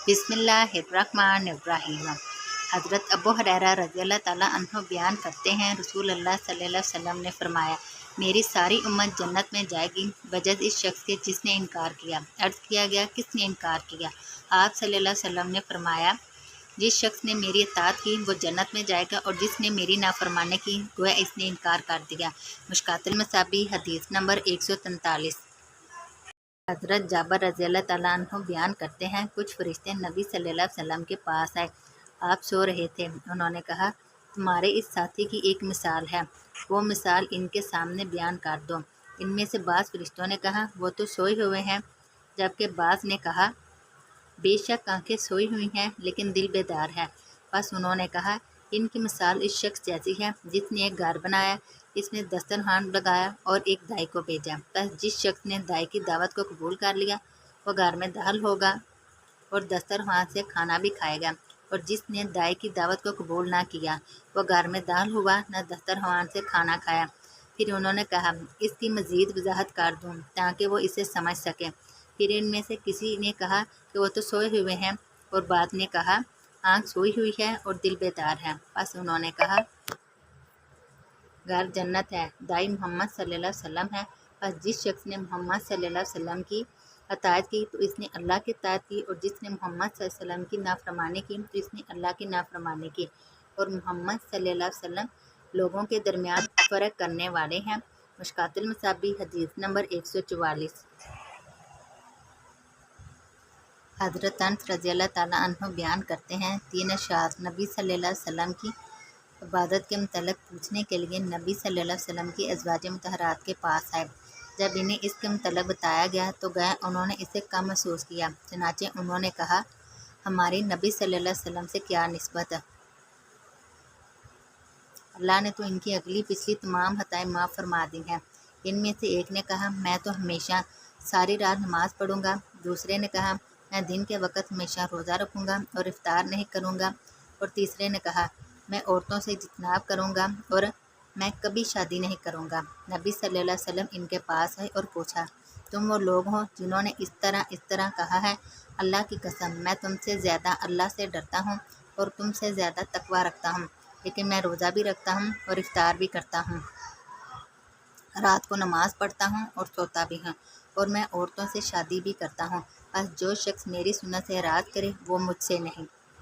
बिस्मिल्लाहिर्रहमानिर्रहीम। हज़रत अबू हुरैरा रज़ियल्लाहु ताला अन्हु बयान करते हैं, रसूल अल्लाह सल्लल्लाहु अलैहि वसल्लम ने फरमाया, मेरी सारी उम्मत जन्नत में जाएगी बजज़ इस शख्स के जिसने इनकार किया। अर्ज़ किया गया, किसने इनकार किया? आप सल्लल्लाहु अलैहि वसल्लम ने फरमाया, जिस शख्स ने मेरी इताअत की वो जन्नत में जाएगा, और जिसने मेरी नाफरमानी की गोया इसने इनकार कर दिया। मुश्कातुल मसाबी हदीस नंबर 143। हज़रत जाबर रज़ियल्लाहु ताला अन्हु बयान करते हैं, कुछ फरिश्ते नबी सल्लल्लाहु अलैहि वसल्लम के पास आए। आप सो रहे थे। उन्होंने कहा, तुम्हारे इस साथी की एक मिसाल है, वो मिसाल इनके सामने बयान कर दो। इनमें से बाज़ फरिश्तों ने कहा, वो तो सोए हुए हैं, जबकि बाज़ ने कहा, बेशक आंखें सोई हुई हैं लेकिन दिल बेदार है। बस उन्होंने कहा, इनकी मिसाल इस शख्स जैसी है जिसने एक घर बनाया, इसमें दस्तरखान लगाया और एक दाई को भेजा। बस जिस शख्स ने दाई की दावत को कबूल कर लिया वो घर में दाखिल होगा और दस्तरखान से खाना भी खाएगा, और जिसने दाई की दावत को कबूल ना किया वो घर में दाखिल हुआ न दस्तरखान से खाना खाया। फिर उन्होंने कहा, इसकी मज़ीद वजाहत कर दूँ ताकि वो इसे समझ सके। फिर इनमें से किसी ने कहा कि वो तो सोए हुए हैं, और बाद ने कहा, आँख सोई हुई है और दिल बेदार है। बस उन्होंने कहा, घर जन्नत है, दाई मोहम्मद सल्लल्लाहु अलैहि वसल्लम है। बस जिस शख्स ने मोहम्मद सल्लल्लाहु अलैहि वसल्लम की अताअत की तो इसने अल्लाह की अताअत की, और जिसने मोहम्मद सल्लल्लाहु अलैहि वसल्लम की नाफरमानी की तो इसने अल्लाह की नाफरमानी की। और मोहम्मद सल्लल्लाहु अलैहि वसल्लम लोगों के दरमियान फ़र्क करने वाले हैं। मुश्कातुल मसाबी हदीस नंबर 144। हज़रत अनस रज़ियल्लाहु ताला अन्हु बयान करते हैं, तीन अशख़ास नबी सल्लल्लाहु अलैहि वसल्लम की इबादत के मुतल्लिक़ पूछने के लिए नबी सल्लल्लाहु अलैहि वसल्लम की अज़वाज मुतहहरात के पास आए। जब इन्हें इसके मुतल्लिक़ बताया गया तो गए उन्होंने इसे कम महसूस किया। चनाचे उन्होंने कहा, हमारी नबी सल्लल्लाहु अलैहि वसल्लम से क्या निस्बत है, अल्लाह ने तो इनकी अगली पिछली तमाम खताएं माफ़ फरमा दी हैं। इनमें से एक ने कहा, मैं तो हमेशा सारी रात नमाज़ पढ़ूँगा। दूसरे ने कहा, मैं दिन के वक़्त हमेशा रोज़ा रखूँगा और इफ्तार नहीं करूँगा। और तीसरे ने कहा, मैं औरतों से इज्तनाब करूँगा और मैं कभी शादी नहीं करूँगा। नबी सल्लल्लाहु अलैहि वसल्लम इनके पास आए और पूछा, तुम वो लोग हो जिन्होंने इस तरह कहा है? अल्लाह की कसम, मैं तुमसे ज़्यादा अल्लाह से डरता हूँ और तुमसे ज़्यादा तकवा रखता हूँ, लेकिन मैं रोज़ा भी रखता हूँ और इफ्तार भी करता हूँ, रात को नमाज़ पढ़ता हूँ और सोता भी हूँ, और मैं औरतों से शादी भी करता हूँ। बस जो शख्स मेरी सुन्नत से एराज़ करे वो मुझसे नहीं।